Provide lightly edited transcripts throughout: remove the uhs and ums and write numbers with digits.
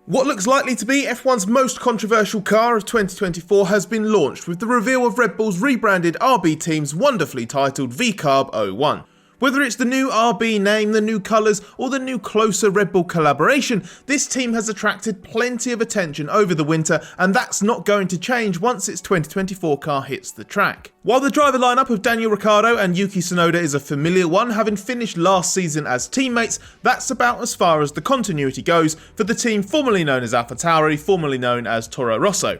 What looks likely to be F1's most controversial car of 2024 has been launched with the reveal of Red Bull's rebranded RB team's wonderfully titled VCARB 01. Whether it's the new RB name, the new colours, or the new closer Red Bull collaboration, this team has attracted plenty of attention over the winter, and that's not going to change once its 2024 car hits the track. While the driver lineup of Daniel Ricciardo and Yuki Tsunoda is a familiar one, having finished last season as teammates, that's about as far as the continuity goes for the team formerly known as AlphaTauri, formerly known as Toro Rosso.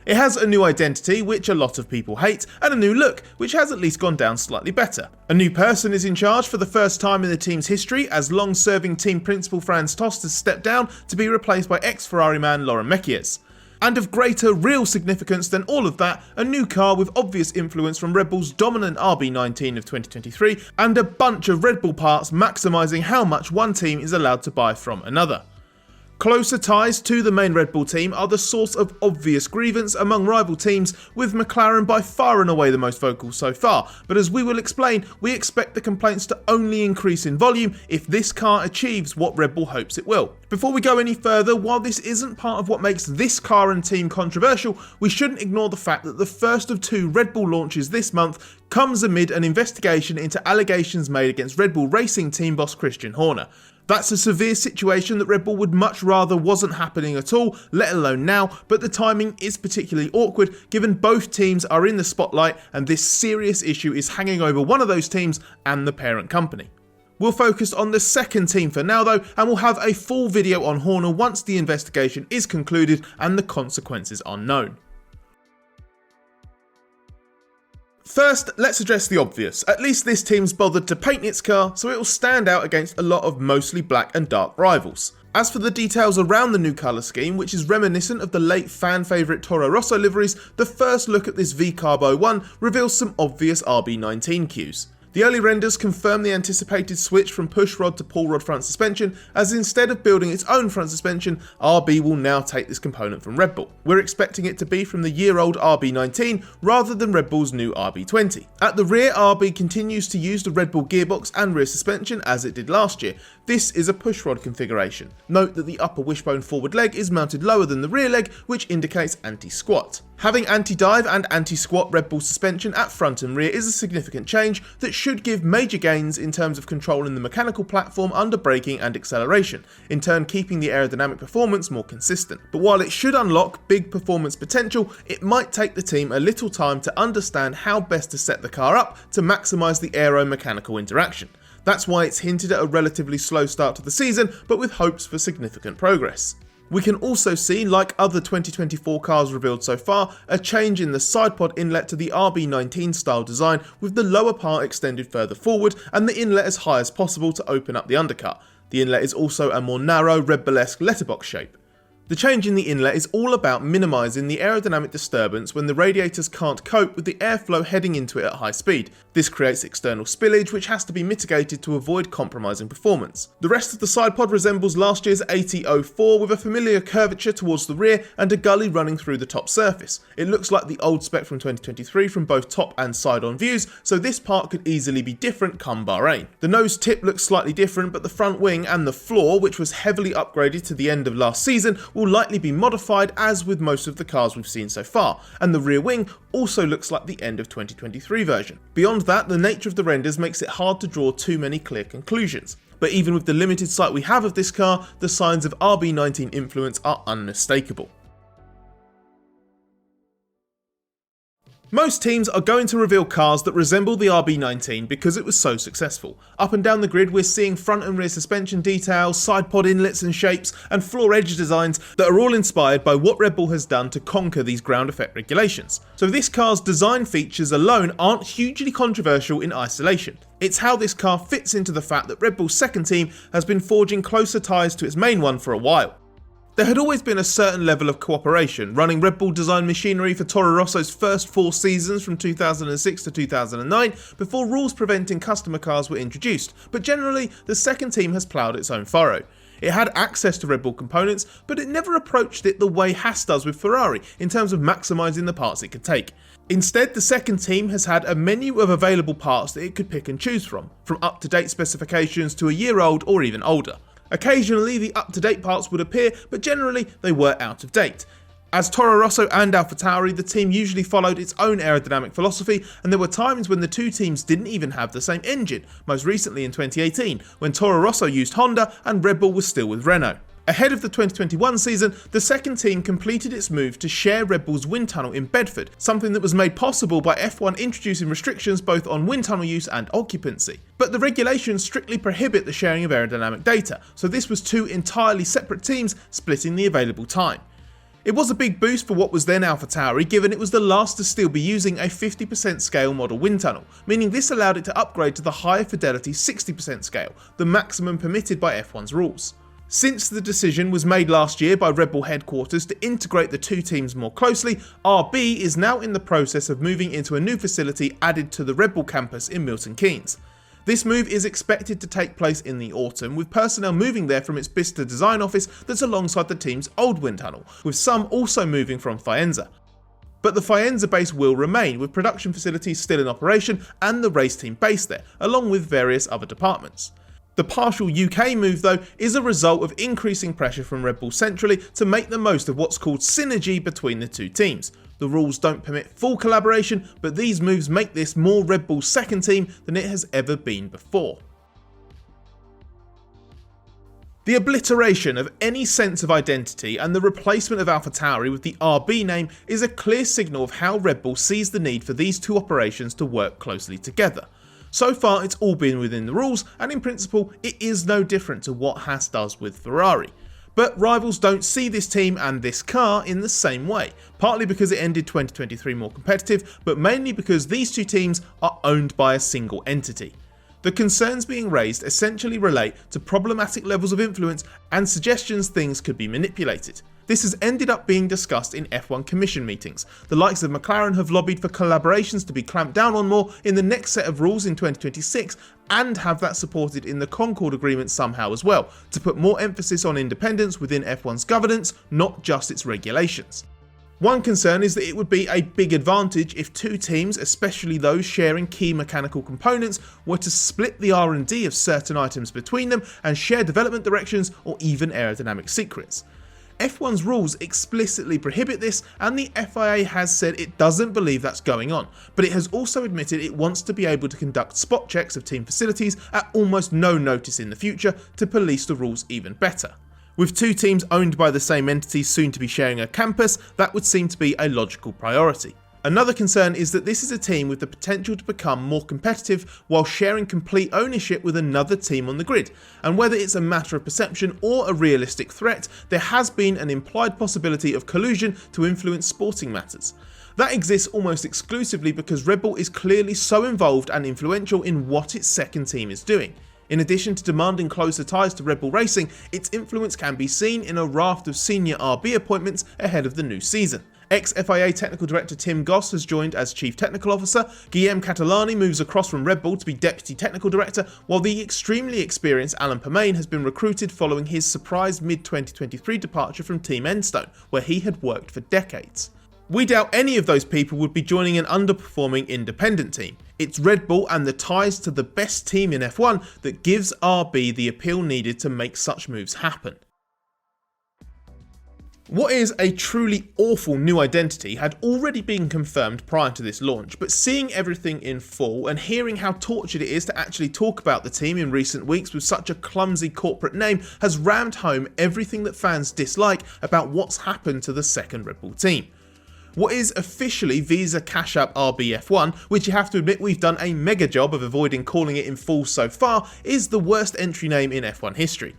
It has a new identity, which a lot of people hate, and a new look, which has at least gone down slightly better. A new person is in charge for the first time in the team's history, as long-serving team principal Franz Tost has stepped down to be replaced by ex-Ferrari man Laurent Mekies. And of greater real significance than all of that, a new car with obvious influence from Red Bull's dominant RB19 of 2023, and a bunch of Red Bull parts maximising how much one team is allowed to buy from another. Closer ties to the main Red Bull team are the source of obvious grievance among rival teams, with McLaren by far and away the most vocal so far, but as we will explain, we expect the complaints to only increase in volume if this car achieves what Red Bull hopes it will. Before we go any further, while this isn't part of what makes this car and team controversial, we shouldn't ignore the fact that the first of two Red Bull launches this month comes amid an investigation into allegations made against Red Bull Racing team boss Christian Horner. That's a severe situation that Red Bull would much rather wasn't happening at all, let alone now, but the timing is particularly awkward given both teams are in the spotlight and this serious issue is hanging over one of those teams and the parent company. We'll focus on the second team for now though, and we'll have a full video on Horner once the investigation is concluded and the consequences are known. First, let's address the obvious. At least this team's bothered to paint its car so it will stand out against a lot of mostly black and dark rivals. As for the details around the new colour scheme, which is reminiscent of the late fan favourite Toro Rosso liveries, the first look at this VCARB 01 reveals some obvious RB19 cues. The early renders confirm the anticipated switch from push rod to pull rod front suspension, as instead of building its own front suspension, RB will now take this component from Red Bull. We're expecting it to be from the year-old RB19 rather than Red Bull's new RB20. At the rear, RB continues to use the Red Bull gearbox and rear suspension as it did last year. This is a push rod configuration. Note that the upper wishbone forward leg is mounted lower than the rear leg, which indicates anti-squat. Having anti-dive and anti-squat Red Bull suspension at front and rear is a significant change that should give major gains in terms of controlling the mechanical platform under braking and acceleration, in turn keeping the aerodynamic performance more consistent. But while it should unlock big performance potential, it might take the team a little time to understand how best to set the car up to maximise the aero-mechanical interaction. That's why it's hinted at a relatively slow start to the season, but with hopes for significant progress. We can also see, like other 2024 cars revealed so far, a change in the side pod inlet to the RB19 style design, with the lower part extended further forward and the inlet as high as possible to open up the undercut. The inlet is also a more narrow Red Bull-esque letterbox shape. The change in the inlet is all about minimising the aerodynamic disturbance when the radiators can't cope with the airflow heading into it at high speed. This creates external spillage which has to be mitigated to avoid compromising performance. The rest of the side pod resembles last year's AT04 with a familiar curvature towards the rear and a gully running through the top surface. It looks like the old spec from 2023 from both top and side-on views, so this part could easily be different come Bahrain. The nose tip looks slightly different, but the front wing and the floor, which was heavily upgraded to the end of last season, will likely be modified as with most of the cars we've seen so far, and the rear wing also looks like the end of 2023 version. Beyond that, the nature of the renders makes it hard to draw too many clear conclusions. But even with the limited sight we have of this car, the signs of RB19 influence are unmistakable. Most teams are going to reveal cars that resemble the RB19 because it was so successful. Up and down the grid we're seeing front and rear suspension details, side pod inlets and shapes, and floor edge designs that are all inspired by what Red Bull has done to conquer these ground effect regulations. So this car's design features alone aren't hugely controversial in isolation. It's how this car fits into the fact that Red Bull's second team has been forging closer ties to its main one for a while. There had always been a certain level of cooperation, running Red Bull design machinery for Toro Rosso's first 4 seasons from 2006 to 2009 before rules preventing customer cars were introduced, but generally the second team has ploughed its own furrow. It had access to Red Bull components, but it never approached it the way Haas does with Ferrari in terms of maximising the parts it could take. Instead, the second team has had a menu of available parts that it could pick and choose from up-to-date specifications to a year old or even older. Occasionally the up-to-date parts would appear, but generally they were out of date. As Toro Rosso and AlphaTauri, the team usually followed its own aerodynamic philosophy, and there were times when the two teams didn't even have the same engine, most recently in 2018, when Toro Rosso used Honda and Red Bull was still with Renault. Ahead of the 2021 season, the second team completed its move to share Red Bull's wind tunnel in Bedford, something that was made possible by F1 introducing restrictions both on wind tunnel use and occupancy. But the regulations strictly prohibit the sharing of aerodynamic data, so this was two entirely separate teams splitting the available time. It was a big boost for what was then AlphaTauri, given it was the last to still be using a 50% scale model wind tunnel, meaning this allowed it to upgrade to the higher fidelity 60% scale, the maximum permitted by F1's rules. Since the decision was made last year by Red Bull headquarters to integrate the two teams more closely, RB is now in the process of moving into a new facility added to the Red Bull campus in Milton Keynes. This move is expected to take place in the autumn, with personnel moving there from its Bicester design office that's alongside the team's old wind tunnel, with some also moving from Faenza. But the Faenza base will remain, with production facilities still in operation and the race team based there, along with various other departments. The partial UK move, though, is a result of increasing pressure from Red Bull centrally to make the most of what's called synergy between the two teams. The rules don't permit full collaboration, but these moves make this more Red Bull's second team than it has ever been before. The obliteration of any sense of identity and the replacement of AlphaTauri with the RB name is a clear signal of how Red Bull sees the need for these two operations to work closely together. So far it's all been within the rules, and in principle it is no different to what Haas does with Ferrari. But rivals don't see this team and this car in the same way, partly because it ended 2023 more competitive, but mainly because these two teams are owned by a single entity. The concerns being raised essentially relate to problematic levels of influence and suggestions things could be manipulated. This has ended up being discussed in F1 commission meetings. The likes of McLaren have lobbied for collaborations to be clamped down on more in the next set of rules in 2026, and have that supported in the Concord Agreement somehow as well, to put more emphasis on independence within F1's governance, not just its regulations. One concern is that it would be a big advantage if two teams, especially those sharing key mechanical components, were to split the R&D of certain items between them and share development directions or even aerodynamic secrets. F1's rules explicitly prohibit this, and the FIA has said it doesn't believe that's going on, but it has also admitted it wants to be able to conduct spot checks of team facilities at almost no notice in the future to police the rules even better. With two teams owned by the same entity soon to be sharing a campus, that would seem to be a logical priority. Another concern is that this is a team with the potential to become more competitive while sharing complete ownership with another team on the grid, and whether it's a matter of perception or a realistic threat, there has been an implied possibility of collusion to influence sporting matters. That exists almost exclusively because Red Bull is clearly so involved and influential in what its second team is doing. In addition to demanding closer ties to Red Bull Racing, its influence can be seen in a raft of senior RB appointments ahead of the new season. Ex-FIA Technical Director Tim Goss has joined as Chief Technical Officer, Guillaume Catalani moves across from Red Bull to be Deputy Technical Director, while the extremely experienced Alan Permain has been recruited following his surprise mid-2023 departure from Team Enstone, where he had worked for decades. We doubt any of those people would be joining an underperforming independent team. It's Red Bull and the ties to the best team in F1 that gives RB the appeal needed to make such moves happen. What is a truly awful new identity had already been confirmed prior to this launch, but seeing everything in full and hearing how tortured it is to actually talk about the team in recent weeks with such a clumsy corporate name has rammed home everything that fans dislike about what's happened to the second Red Bull team. What is officially Visa Cash App RBF1, which you have to admit we've done a mega job of avoiding calling it in full so far, is the worst entry name in F1 history.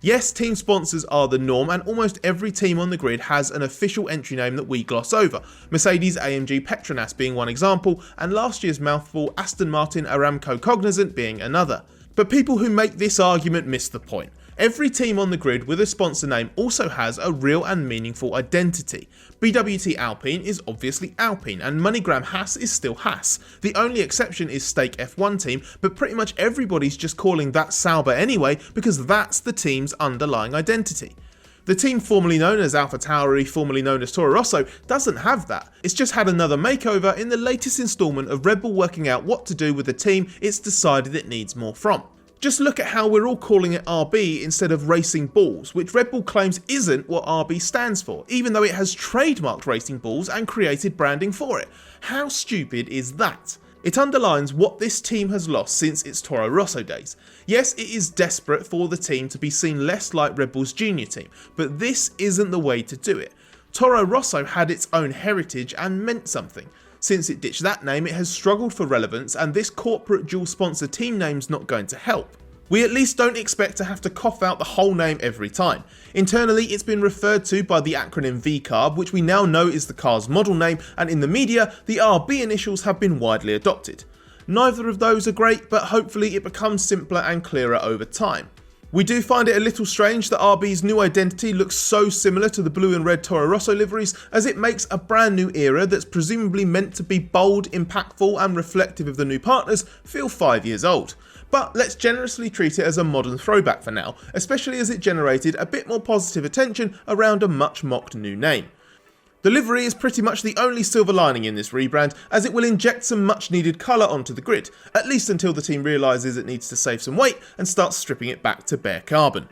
Yes, team sponsors are the norm, and almost every team on the grid has an official entry name that we gloss over, Mercedes AMG Petronas being one example, and last year's mouthful Aston Martin Aramco Cognizant being another. But people who make this argument miss the point. Every team on the grid with a sponsor name also has a real and meaningful identity. BWT Alpine is obviously Alpine, and MoneyGram Haas is still Haas. The only exception is Stake F1 team, but pretty much everybody's just calling that Sauber anyway because that's the team's underlying identity. The team formerly known as AlphaTauri, formerly known as Toro Rosso, doesn't have that. It's just had another makeover in the latest instalment of Red Bull working out what to do with the team it's decided it needs more from. Just look at how we're all calling it RB instead of Racing Bulls, which Red Bull claims isn't what RB stands for, even though it has trademarked Racing Bulls and created branding for it. How stupid is that? It underlines what this team has lost since its Toro Rosso days. Yes, it is desperate for the team to be seen less like Red Bull's junior team, but this isn't the way to do it. Toro Rosso had its own heritage and meant something. Since it ditched that name, it has struggled for relevance, and this corporate dual sponsor team name's not going to help. We at least don't expect to have to cough out the whole name every time. Internally, it's been referred to by the acronym VCARB, which we now know is the car's model name, and in the media, the RB initials have been widely adopted. Neither of those are great, but hopefully it becomes simpler and clearer over time. We do find it a little strange that RB's new identity looks so similar to the blue and red Toro Rosso liveries, as it makes a brand new era that's presumably meant to be bold, impactful and reflective of the new partners feel 5 years old. But let's generously treat it as a modern throwback for now, especially as it generated a bit more positive attention around a much mocked new name. The livery is pretty much the only silver lining in this rebrand, as it will inject some much needed colour onto the grid, at least until the team realises it needs to save some weight and starts stripping it back to bare carbon.